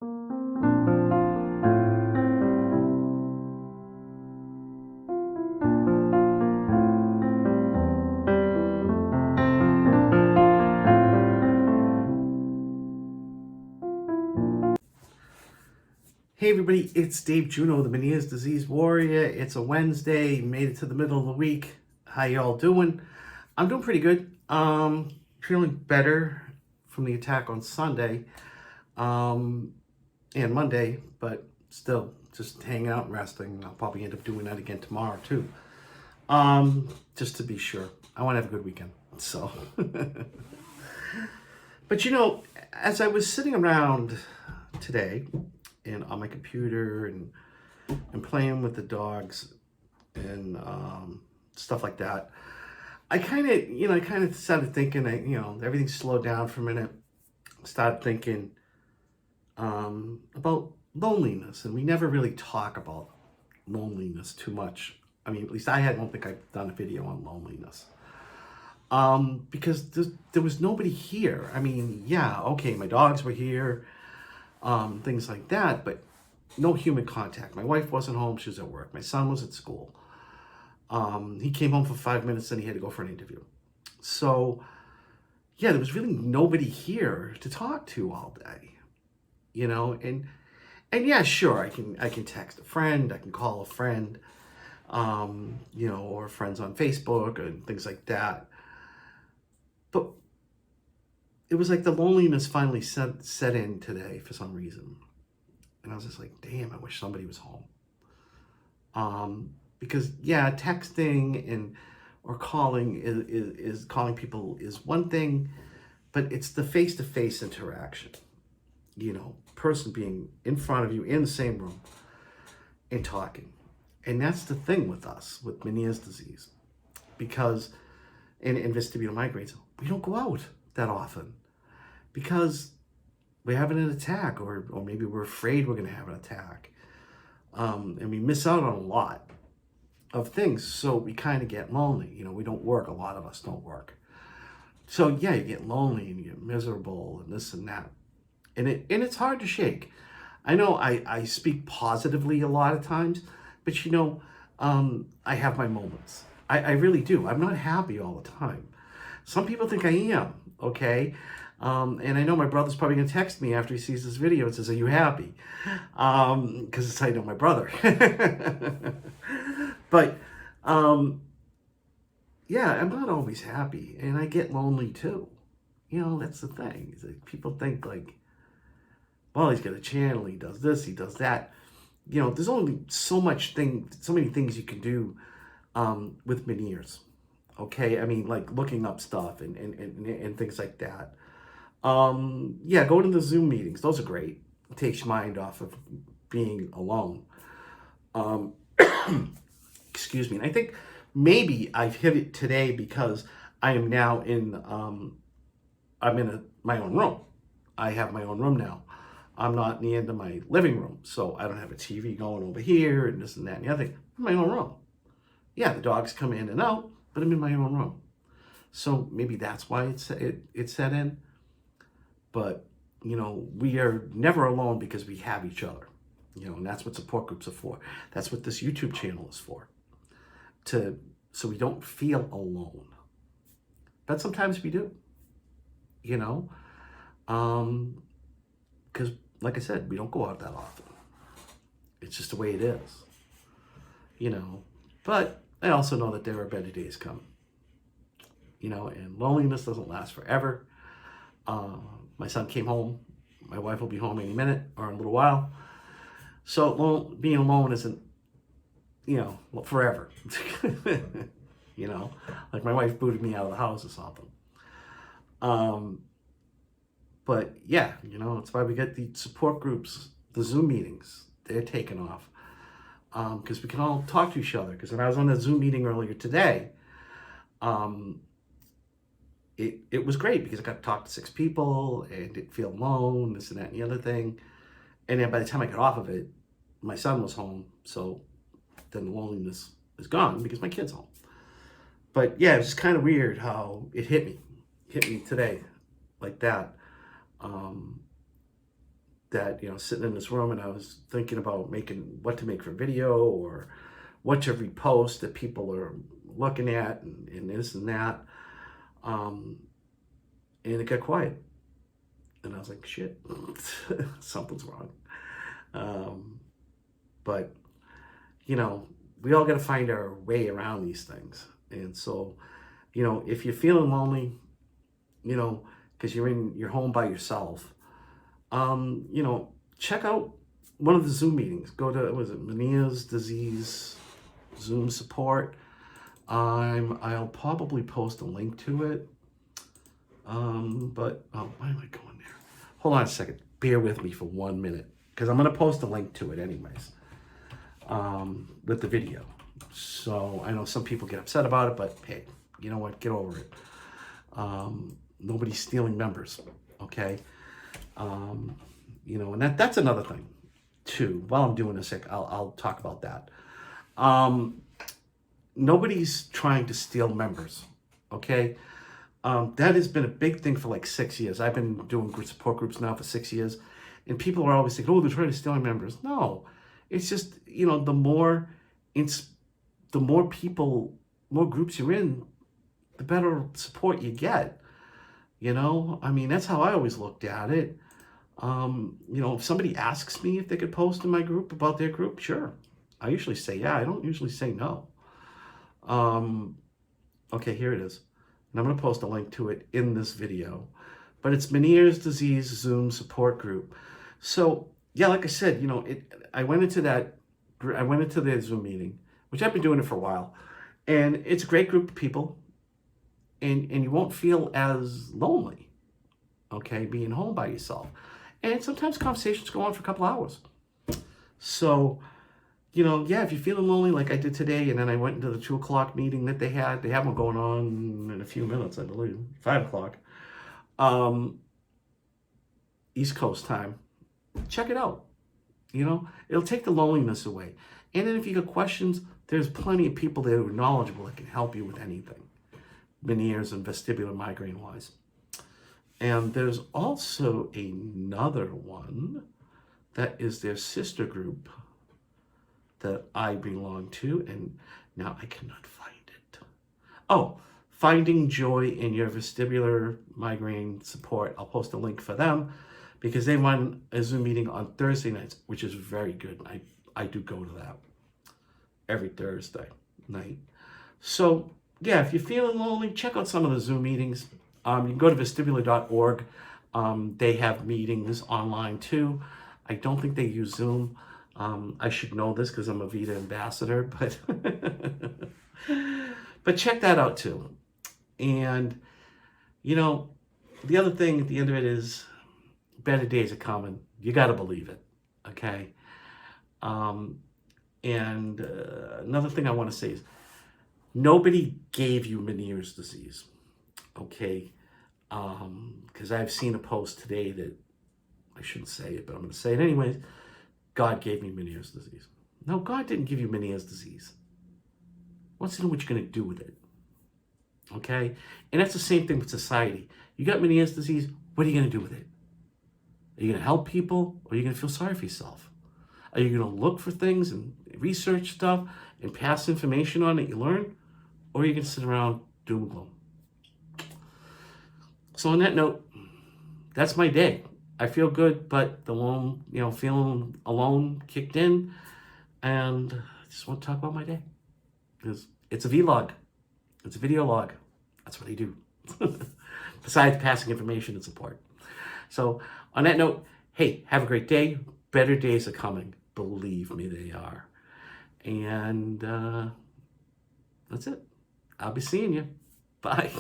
Hey everybody, it's Dave Juno, the Meniere's Disease Warrior. It's a Wednesday, made it to the middle of the week. How y'all doing? I'm doing pretty good. Feeling better from the attack on Sunday and Monday, but still just hanging out and resting. I'll probably end up doing that again tomorrow too. Just to be sure. I want to have a good weekend. So, but as I was sitting around today, and on my computer and playing with the dogs and stuff like that, I kind of started thinking, everything slowed down for a minute. Started thinking about loneliness, and we never really talk about loneliness too much. I mean, at least don't think I've done a video on loneliness. Because there was nobody here. I mean, yeah, okay, my dogs were here, things like that, but no human contact. My wife wasn't home, she was at work. My son was at school. He came home for 5 minutes, then he had to go for an interview. So, yeah, there was really nobody here to talk to all day, and yeah, sure, I can text a friend, I can call a friend, or friends on Facebook and things like that. But it was like the loneliness finally set in today for some reason. And I was just like, damn, I wish somebody was home. Because yeah, texting or calling is calling people is one thing, but it's the face-to-face interaction. Person being in front of you in the same room and talking. And that's the thing with us, with Meniere's disease. Because in vestibular migraines, we don't go out that often. Because we're having an attack, or maybe we're afraid we're going to have an attack. And we miss out on a lot of things, so we kind of get lonely. We don't work. A lot of us don't work. So yeah, you get lonely and you get miserable and this and that. And it's hard to shake. I know I speak positively a lot of times, but I have my moments. I really do. I'm not happy all the time. Some people think I am, okay? And I know my brother's probably going to text me after he sees this video and says, are you happy? Because it's how I know my brother. But, yeah, I'm not always happy. And I get lonely too. That's the thing. Is that people think like, well, he's got a channel, he does this, he does that. There's only so many things you can do with Meniere's. Okay, I mean, like looking up stuff and things like that. Yeah, go to the Zoom meetings. Those are great. It takes your mind off of being alone. Excuse me. And I think maybe I've hit it today because I am now I'm in my own room. I have my own room now. I'm not in the end of my living room, so I don't have a TV going over here and this and that and the other thing. I'm in my own room. Yeah, the dogs come in and out, but I'm in my own room. So maybe that's why it set in. But, we are never alone because we have each other, and that's what support groups are for. That's what this YouTube channel is for, so we don't feel alone. But sometimes we do, because like I said, we don't go out that often. It's just the way it is, but I also know that there are better days coming, and loneliness doesn't last forever. My son came home. My wife will be home any minute or in a little while. So being alone isn't, forever. Like my wife booted me out of the house or something. But yeah, it's why we get the support groups, the Zoom meetings. They're taking off. Because we can all talk to each other. Because when I was on a Zoom meeting earlier today, it was great because I got to talk to 6 people and didn't feel alone, this and that and the other thing. And then by the time I got off of it, my son was home. So then the loneliness is gone because my kid's home. But yeah, it was just kind of weird how it hit me today like that. that, sitting in this room and I was thinking about what to make for video or what to repost that people are looking at and this and that. And it got quiet. And I was like, shit, something's wrong. But, we all got to find our way around these things. And so, if you're feeling lonely, because you're in your home by yourself, check out one of the Zoom meetings. Go to, Meniere's disease Zoom support. I'll probably post a link to it. But why am I going there? Hold on a second. Bear with me for 1 minute, because I'm going to post a link to it anyways, with the video. So I know some people get upset about it, but hey, you know what? Get over it. Nobody's stealing members, okay? And that's another thing too. While I'm doing this, I'll talk about that. Nobody's trying to steal members, okay? That has been a big thing for like 6 years. I've been doing support groups now for 6 years, and people are always saying, "Oh, they're trying to steal members." No, it's just the more people, more groups you're in, the better support you get. That's how I always looked at it. If somebody asks me if they could post in my group about their group, sure. I usually say yeah. I don't usually say no. Okay, here it is. And I'm going to post a link to it in this video. But it's Meniere's disease Zoom support group. So, yeah, like I said, I went into the Zoom meeting, which I've been doing it for a while. And it's a great group of people. And you won't feel as lonely, okay, being home by yourself. And sometimes conversations go on for a couple hours. So, yeah, if you're feeling lonely like I did today, and then I went into the 2 o'clock meeting that they have one going on in a few minutes, I believe, 5 o'clock, East Coast time. Check it out. It'll take the loneliness away. And then if you got questions, there's plenty of people there who are knowledgeable that can help you with anything, Meniere's and vestibular migraine wise. And there's also another one that is their sister group that I belong to, and now I cannot find it. Oh, Finding Joy in Your Vestibular Migraine Support. I'll post a link for them because they run a Zoom meeting on Thursday nights, which is very good. I do go to that every Thursday night. So, yeah, if you're feeling lonely, check out some of the Zoom meetings. You can go to vestibular.org. They have meetings online too. I don't think they use Zoom. I should know this because I'm a Vita ambassador, but check that out too. And, the other thing at the end of it is better days are coming. You got to believe it, okay? And another thing I want to say is nobody gave you Meniere's disease, okay? Because I've seen a post today that I shouldn't say it, but I'm going to say it anyways. God gave me Meniere's disease. No, God didn't give you Meniere's disease. Wants to know what you're going to do with it. Okay? And that's the same thing with society. You got Meniere's disease, what are you going to do with it? Are you going to help people, or are you going to feel sorry for yourself? Are you going to look for things and research stuff and pass information on that you learn? Or are you going to sit around doom and gloom? So on that note, that's my day. I feel good, but the lone, feeling alone kicked in, and I just want to talk about my day. It's a vlog. It's a video log. That's what I do. Besides passing information and support. So on that note, hey, have a great day. Better days are coming. Believe me, they are. And that's it. I'll be seeing you. Bye.